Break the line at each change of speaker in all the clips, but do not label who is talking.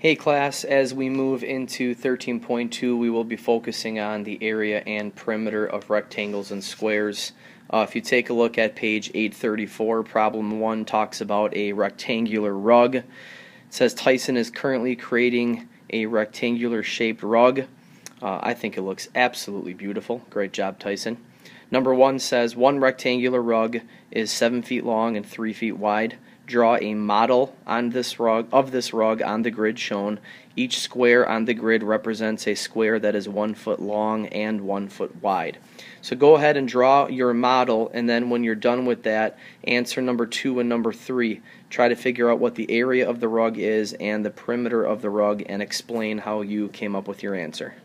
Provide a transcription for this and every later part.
Hey class, as we move into 13.2, we will be focusing on the area and perimeter of rectangles and squares. If you take a look at page 834, problem 1 talks about a rectangular rug. It says Tyson is currently creating a rectangular shaped rug. I think it looks absolutely beautiful. Great job, Tyson. Number 1 says one rectangular rug is 7 feet long and 3 feet wide. Draw a model on this rug on the grid shown. Each square on the grid represents a square that is 1 foot long and 1 foot wide. So go ahead and draw your model, and then when you're done with that, answer number 2 and number 3. Try to figure out what the area of the rug is and the perimeter of the rug, and explain how you came up with your answer.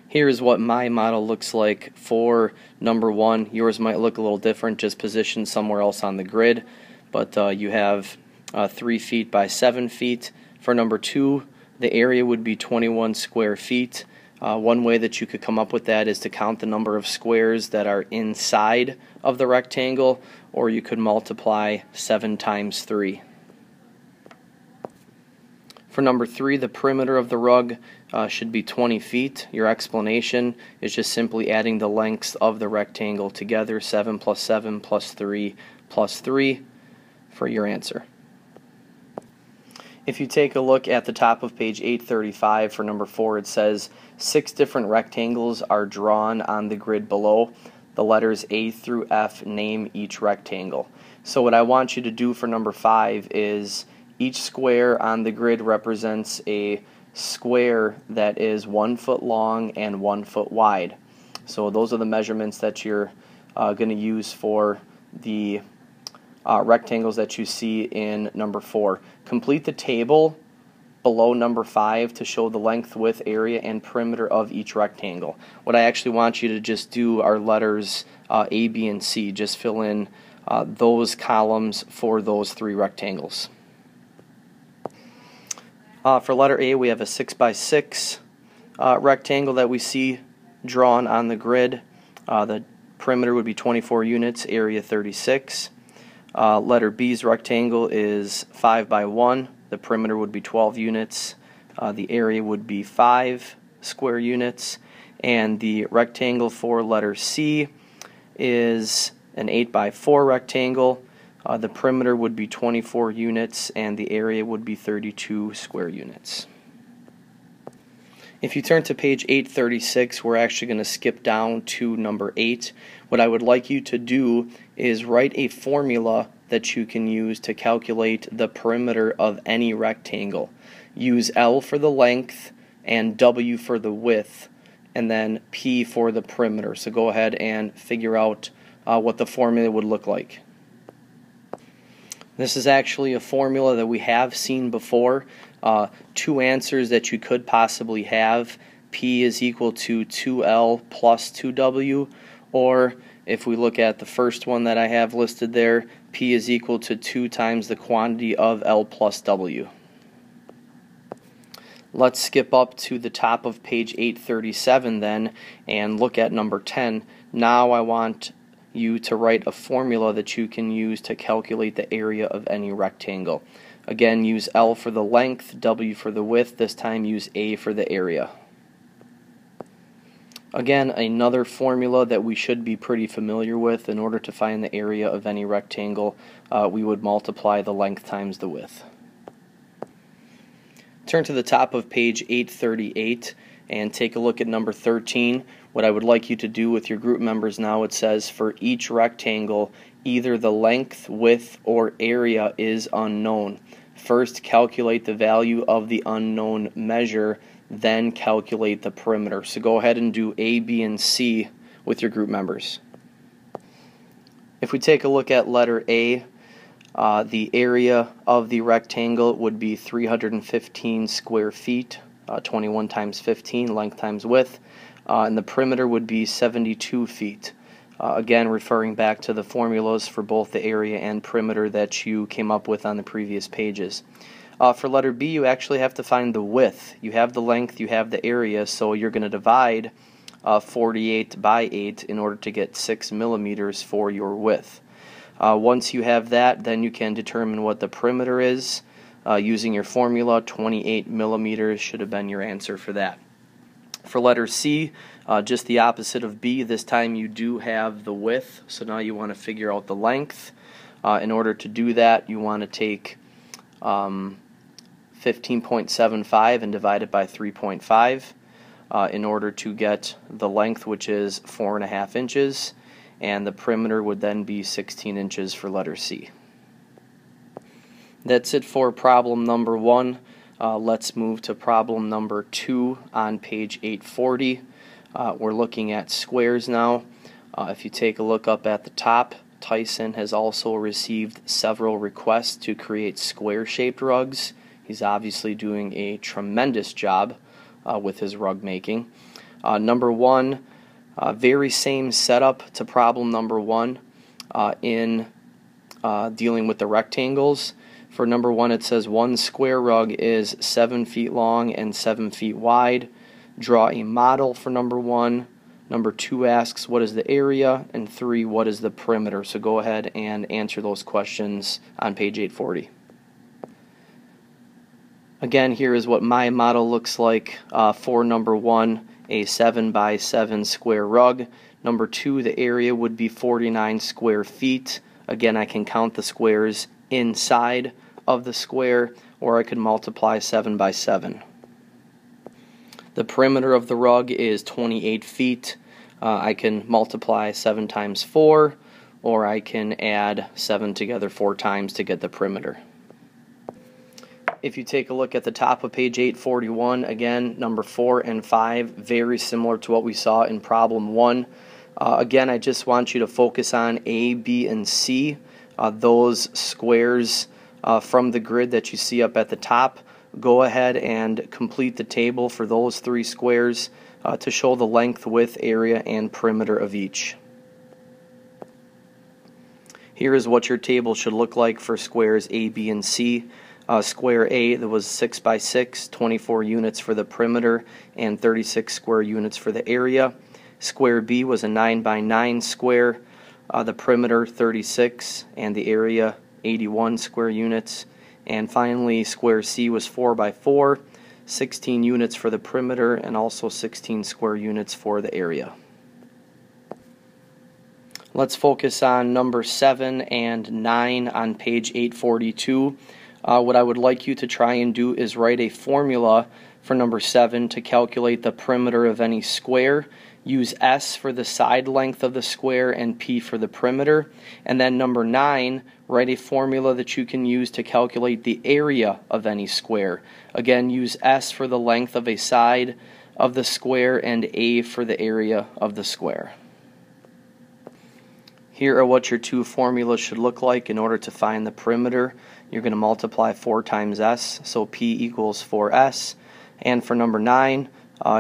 Here's what my model looks like for number 1. Yours might look a little different, just positioned somewhere else on the grid, but you have 3 feet by 7 feet. For number 2, the area would be 21 square feet. One way that you could come up with that is to count the number of squares that are inside of the rectangle, or you could multiply 7 times 3. For number 3, the perimeter of the rug should be 20 feet. Your explanation is just simply adding the lengths of the rectangle together, 7 plus 7 plus 3 plus 3 for your answer. If you take a look at the top of page 835 for number 4, it says 6 different rectangles are drawn on the grid below. The letters A through F name each rectangle. So what I want you to do for number 5 is each square on the grid represents a square that is 1 foot long and 1 foot wide. So those are the measurements that you're going to use for the rectangles that you see in number 4. Complete the table below number 5 to show the length, width, area, and perimeter of each rectangle. What I actually want you to just do are letters A, B, and C. Just fill in those columns for those 3 rectangles. For letter A, we have a 6 by 6 rectangle that we see drawn on the grid. The perimeter would be 24 units, area 36. Letter B's rectangle is 5 by 1. The perimeter would be 12 units. The area would be 5 square units. And the rectangle for letter C is an 8 by 4 rectangle. The perimeter would be 24 units and the area would be 32 square units. If you turn to page 836, we're actually going to skip down to number 8. What I would like you to do is write a formula that you can use to calculate the perimeter of any rectangle. Use L for the length and W for the width, and then P for the perimeter. So go ahead and figure out what the formula would look like. This is actually a formula that we have seen before. 2 answers that you could possibly have. P is equal to 2L plus 2W, or if we look at the first one that I have listed there, P is equal to 2 times the quantity of L plus W. Let's skip up to the top of page 837 then and look at number 10. Now I want you to write a formula that you can use to calculate the area of any rectangle. Again, use L for the length, W for the width. This time use A for the area. Again, another formula that we should be pretty familiar with. In order to find the area of any rectangle, we would multiply the length times the width. Turn to the top of page 838 and take a look at number 13. What I would like you to do with your group members now, it says for each rectangle, either the length, width, or area is unknown. First, calculate the value of the unknown measure, then calculate the perimeter. So go ahead and do A, B, and C with your group members. If we take a look at letter A, the area of the rectangle would be 315 square feet, 21 times 15, length times width. And the perimeter would be 72 feet. Again, referring back to the formulas for both the area and perimeter that you came up with on the previous pages. For letter B, you actually have to find the width. You have the length, you have the area, so you're going to divide 48 by 8 in order to get 6 millimeters for your width. Once you have that, then you can determine what the perimeter is. using your formula, 28 millimeters should have been your answer for that. For letter C, just the opposite of B. This time you do have the width, so now you want to figure out the length. In order to do that, you want to take 15.75 and divide it by 3.5 in order to get the length, which is 4.5 inches, and the perimeter would then be 16 inches for letter C. That's it for problem number 1. Let's move to problem number 2 on page 840. We're looking at squares now. If you take a look up at the top, Tyson has also received several requests to create square-shaped rugs. He's obviously doing a tremendous job with his rug making. Number 1, very same setup to problem number 1 in dealing with the rectangles. For number 1, it says one square rug is 7 feet long and 7 feet wide. Draw a model for number 1. Number 2 asks what is the area, and 3 what is the perimeter. So go ahead and answer those questions on page 840. Again, here is what my model looks like for number 1, a 7 by 7 square rug. Number 2, the area would be 49 square feet. Again, I can count the squares inside of the square, or I could multiply 7 by 7. The perimeter of the rug is 28 feet. I can multiply 7 times 4, or I can add 7 together 4 times to get the perimeter. If you take a look at the top of page 841, again, number 4 and 5, very similar to what we saw in problem 1. Again, I just want you to focus on A, B, and C. Those squares from the grid that you see up at the top. Go ahead and complete the table for those 3 squares to show the length, width, area, and perimeter of each. Here is what your table should look like for squares A, B, and C. Square A, that was 6 by 6, 24 units for the perimeter, and 36 square units for the area. Square B was a 9 by 9 square, the perimeter 36, and the area 81 square units. And finally, square C was 4 by 4, 16 units for the perimeter, and also 16 square units for the area. Let's focus on number 7 and 9 on page 842. What I would like you to try and do is write a formula for number 7 to calculate the perimeter of any square. Use S for the side length of the square and P for the perimeter. And then number 9, write a formula that you can use to calculate the area of any square. Again, use S for the length of a side of the square and A for the area of the square. Here are what your 2 formulas should look like in order to find the perimeter. You're going to multiply 4 times S, so P equals 4S. And for number 9,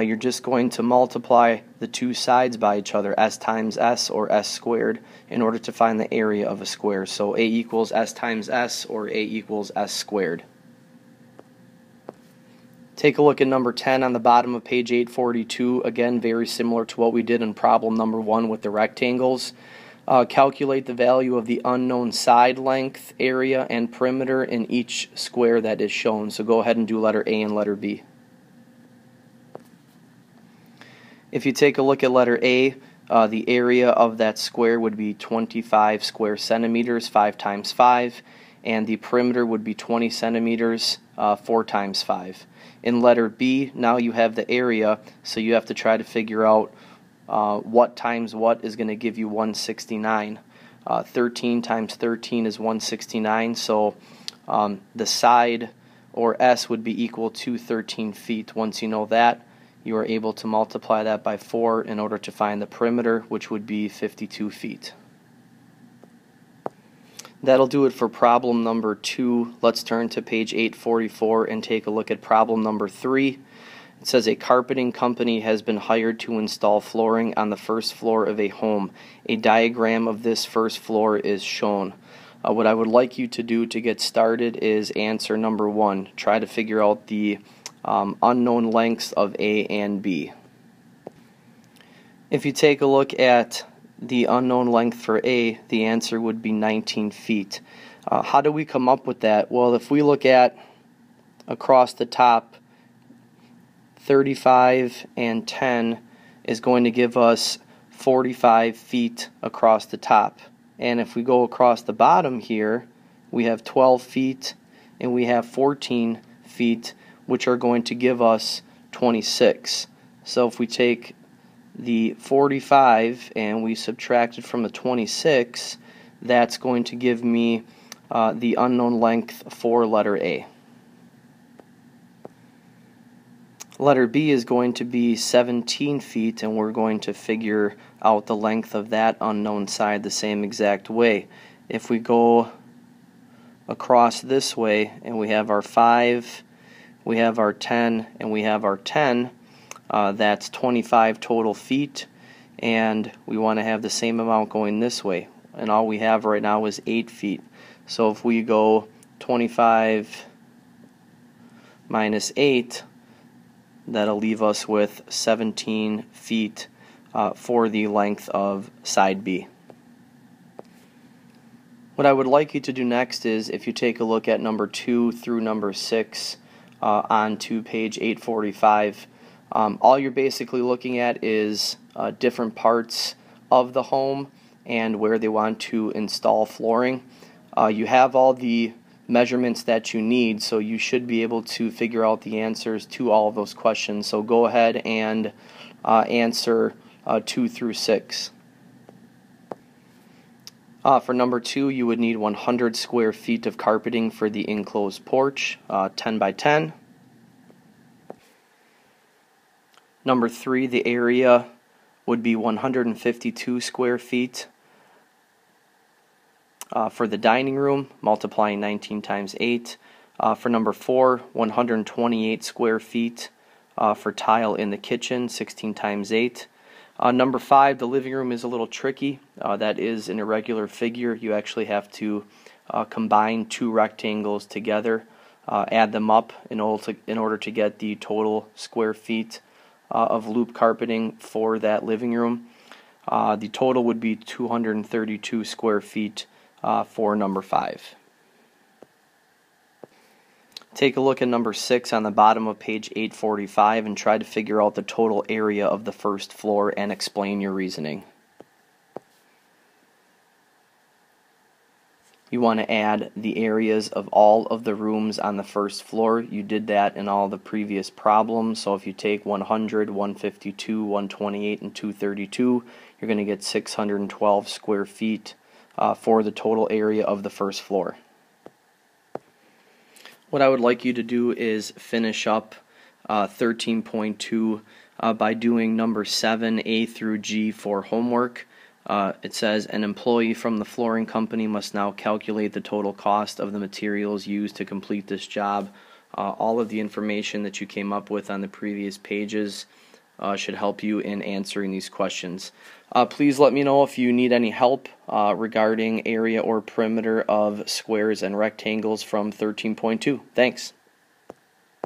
you're just going to multiply the 2 sides by each other, S times S or S squared, in order to find the area of a square. So A equals S times S or A equals S squared. Take a look at number 10 on the bottom of page 842. Again, very similar to what we did in problem number 1 with the rectangles. Calculate the value of the unknown side length, area, and perimeter in each square that is shown. So go ahead and do letter A and letter B. If you take a look at letter A, the area of that square would be 25 square centimeters, 5 times 5, and the perimeter would be 20 centimeters, 4 times 5. In letter B, now you have the area, so you have to try to figure out what times what is going to give you 169. 13 times 13 is 169, so the side, or S, would be equal to 13 feet. Once you know that, you are able to multiply that by 4 in order to find the perimeter, which would be 52 feet. That'll do it for problem number 2. Let's turn to page 844 and take a look at problem number 3. It says a carpeting company has been hired to install flooring on the first floor of a home. A diagram of this first floor is shown. What I would like you to do to get started is answer number 1. Try to figure out the unknown lengths of A and B. If you take a look at the unknown length for A, the answer would be 19 feet. How do we come up with that? Well, if we look at across the top, 35 and 10 is going to give us 45 feet across the top. And if we go across the bottom here, we have 12 feet and we have 14 feet, which are going to give us 26. So if we take the 45 and we subtract it from the 26, that's going to give me the unknown length for letter A. Letter B is going to be 17 feet, and we're going to figure out the length of that unknown side the same exact way. If we go across this way and we have our 5, we have our 10, and we have our 10, that's 25 total feet, and we want to have the same amount going this way, and all we have right now is 8 feet. So if we go 25 minus 8, that'll leave us with 17 feet for the length of side B. What I would like you to do next is, if you take a look at number 2 through number 6 onto page 845, all you're basically looking at is different parts of the home and where they want to install flooring. You have all the measurements that you need, so you should be able to figure out the answers to all of those questions. So go ahead and answer 2 through 6. For number 2, you would need 100 square feet of carpeting for the enclosed porch, 10 by 10. Number 3, the area would be 152 square feet. For the dining room, multiplying 19 times 8. For number 4, 128 square feet for tile in the kitchen, 16 times 8. Number 5, the living room is a little tricky. That is an irregular figure. You actually have to combine 2 rectangles together, add them up in order to get the total square feet of loop carpeting for that living room. The total would be 232 square feet for number 5. Take a look at number 6 on the bottom of page 845 and try to figure out the total area of the first floor and explain your reasoning. You want to add the areas of all of the rooms on the first floor. You did that in all the previous problems. So if you take 100, 152, 128, and 232, you're going to get 612 square feet for the total area of the first floor. What I would like you to do is finish up 13.2 by doing number 7, A through G for homework. It says an employee from the flooring company must now calculate the total cost of the materials used to complete this job. All of the information that you came up with on the previous pages should help you in answering these questions. Please let me know if you need any help regarding area or perimeter of squares and rectangles from 13.2. Thanks.